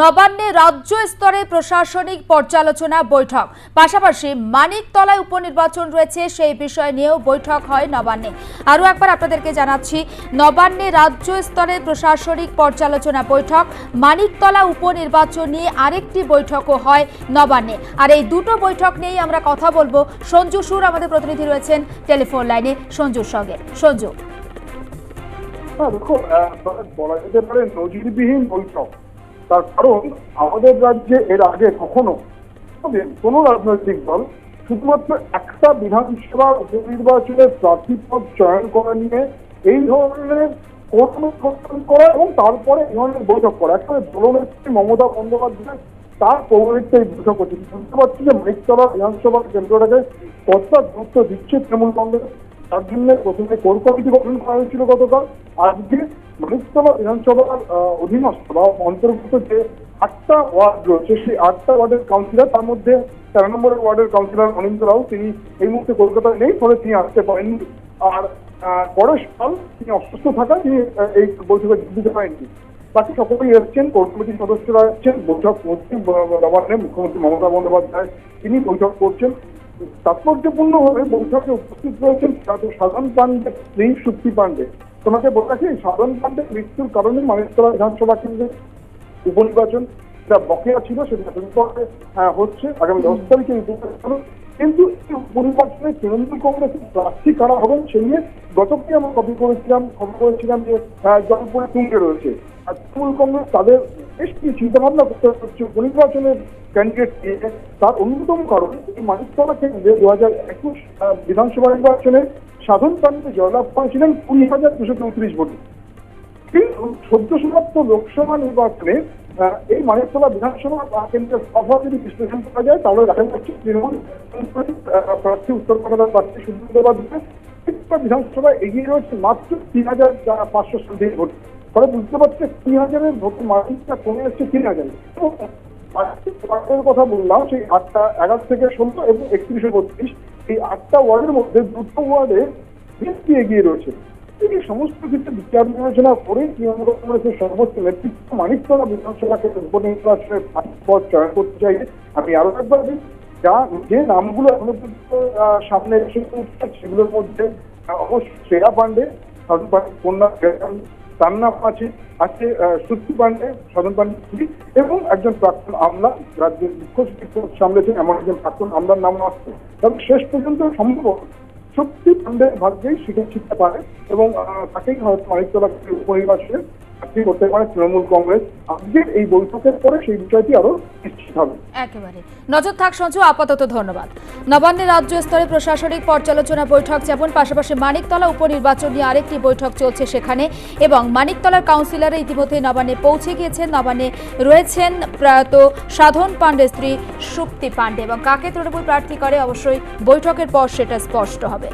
নবান্নে রাজ্য স্তরে প্রশাসনিক পর্যালোচনা বৈঠক, পাশাপাশি মানিকতলায় উপনির্বাচন রয়েছে, সেই বিষয় নিয়েও বৈঠক হয় নবান্নে। আরও একবার আপনাদেরকে জানাচ্ছি, নবান্নে রাজ্য স্তরে প্রশাসনিক পর্যালোচনা বৈঠক, মানিকতলা উপনির্বাচন নিয়ে আরেকটি বৈঠকও হয় নবান্নে। আর এই দুটো বৈঠক নিয়েই আমরা কথা বলবো। সঞ্জু সুর আমাদের প্রতিনিধি রয়েছেন টেলিফোন লাইনে সঞ্জুর সঙ্গে। সঞ্জু, দেখো, বলা যেতে পারে নজিরবিহীন বৈঠক। তার কারণ আমাদের রাজ্যে এর আগে কখনো কোনো রাজনৈতিক দল শুধুমাত্র একটা বিধানসভা উপনির্বাচনের প্রার্থী পদ চয়ন করা নিয়ে এই ধরনের কর্মসংস্থান করা এবং তারপরে এই ধরনের বৈঠক করা, একটা দলনেত্রী মমতা বন্দ্যোপাধ্যায় তার পৌরোহিত্যে এই বৈঠক হচ্ছে। বুঝতে পারছি যে মানিকতলা বিধানসভা কেন্দ্রটাকে কতটা গুরুত্ব দিচ্ছে তৃণমূল কংগ্রেস। তার জন্য প্রথমে কোর কমিটি গঠন করা হয়েছিল গতকাল। আজকে মানিকতলা বিধানসভার অধীনস্থ বা অন্তর্ভুক্ত যে 8টা ওয়ার্ড রয়েছে, সেই 8টা ওয়ার্ডের কাউন্সিলর, তার মধ্যে 13 নম্বরের ওয়ার্ডের কাউন্সিলর অনিন্দ রাও, তিনি এই মুহূর্তে কলকাতায় নেই, ফলে তিনি আসতে পারেননি। আর পরেশ পাল, তিনি অসুস্থ থাকায় তিনি এই বৈঠকে যোগ দিতে পারেননি। বাকি সকলেই এসছেন, কোর কমিটির সদস্যরা এসছেন, বৈঠক করছেন। নবান্নে মুখ্যমন্ত্রী মমতা বন্দ্যোপাধ্যায় তিনি বৈঠক করছেন। তাৎপর্যপূর্ণভাবে বৈঠকে উপস্থিত রয়েছেন সাধন পাণ্ডের স্ত্রী সুপ্তি পাণ্ডে। তোমাকে বলে রাখি, সাধন পাণ্ডের মৃত্যুর কারণে মানিকতলা বিধানসভা কেন্দ্রের উপনির্বাচন যা বকেয়া ছিল সেটা হচ্ছে আগামী 10 তারিখে উপনির্বাচন। কিন্তু এই উপনির্বাচনে তৃণমূল কংগ্রেসের প্রার্থী কারা হবেন সেই নিয়ে গতকালই আমরা খবর করেছিলাম যে জলপুরে তুঙ্গে রয়েছে। আর তৃণমূল কংগ্রেস তাদের বেশ কিছু চিন্তাভাবনা করতে হচ্ছে উপনির্বাচনের ক্যান্ডিডেট নিয়ে। তার অন্যতম কারণ এই মানিকতলা কেন্দ্রে 2021 বিধানসভা নির্বাচনে সাধন পাণ্ডে জয়লাভ করেছিলেন 20,234 ভোটে। কিন্তু সদ্য সমাপ্ত লোকসভা নির্বাচনে এই মানিকতলা বিধানসভা কেন্দ্রের সভা যদি বিশ্লেষণ করা যায় তাহলে দেখা যাচ্ছে তৃণমূল প্রার্থী উত্তর কলকাতার প্রার্থী সুব্রত বন্দ্যোপাধ্যায় বিধানসভায় এগিয়ে রয়েছে মাত্র 3,500 ভোট। ফলে বুঝতে পারছে 3,000-এর ভোট মার্জিনটা কমে যাচ্ছে 3,000। কথা বললাম, সেই 8টা 11 থেকে 16 এবং 31-32 এই 8টা ওয়ার্ডের মধ্যে 2টো ওয়ার্ডে বেশি এগিয়ে রয়েছে। এই সমস্ত কিছু বিচার বিবেচনা করে তৃণমূল কংগ্রেসের সর্বোচ্চ নেতৃত্ব মানিকতলা বিধানসভাকে উপনির্বাচনের পদ চয়ন করতে চাই। আমি আরো একবার যে নামগুলো এখনো পর্যন্ত সামনে এসে সেগুলোর মধ্যে অবশ্যই শ্রেয়া পাণ্ডে, সাধন পাণ্ডে কন্যা, তার নাম আছে সুপ্তি পাণ্ডে, সাধন পাণ্ডে, এবং একজন প্রাক্তন আমলা, রাজ্যের মুখ্য সচিব সামলেছেন এমন একজন প্রাক্তন আমলার নাম আসছে। তবে শেষ পর্যন্ত সম্ভব সুপ্তি পাণ্ডের ভাগ্যেই শিক্ষা পারে এবং তাকেই হয়তো মানিকতলা উপনির্বাচনে চাকরি করতে পারে তৃণমূল কংগ্রেস। আজকের এই বৈঠকের পরে সেই বিষয়টি আরো নিশ্চিত হবে। একেবারে নজর থাক সঞ্জু, আপাতত ধন্যবাদ। নবান্নে রাজ্য স্তরে প্রশাসনিক পর্যালোচনা বৈঠক যেমন, পাশাপাশি মানিকতলা উপনির্বাচন নিয়ে আরেকটি বৈঠক চলছে সেখানে, এবং মানিকতলার কাউন্সিলর ইতিমধ্যে নবান্নে পৌঁছে গিয়েছেন। নবান্নে রয়েছেন প্রয়াত সাধন পাণ্ডের স্ত্রী সুপ্তি পাণ্ডে, এবং কাকে তৃণমূল প্রার্থী করে অবশ্যই বৈঠকের পর সেটা স্পষ্ট হবে।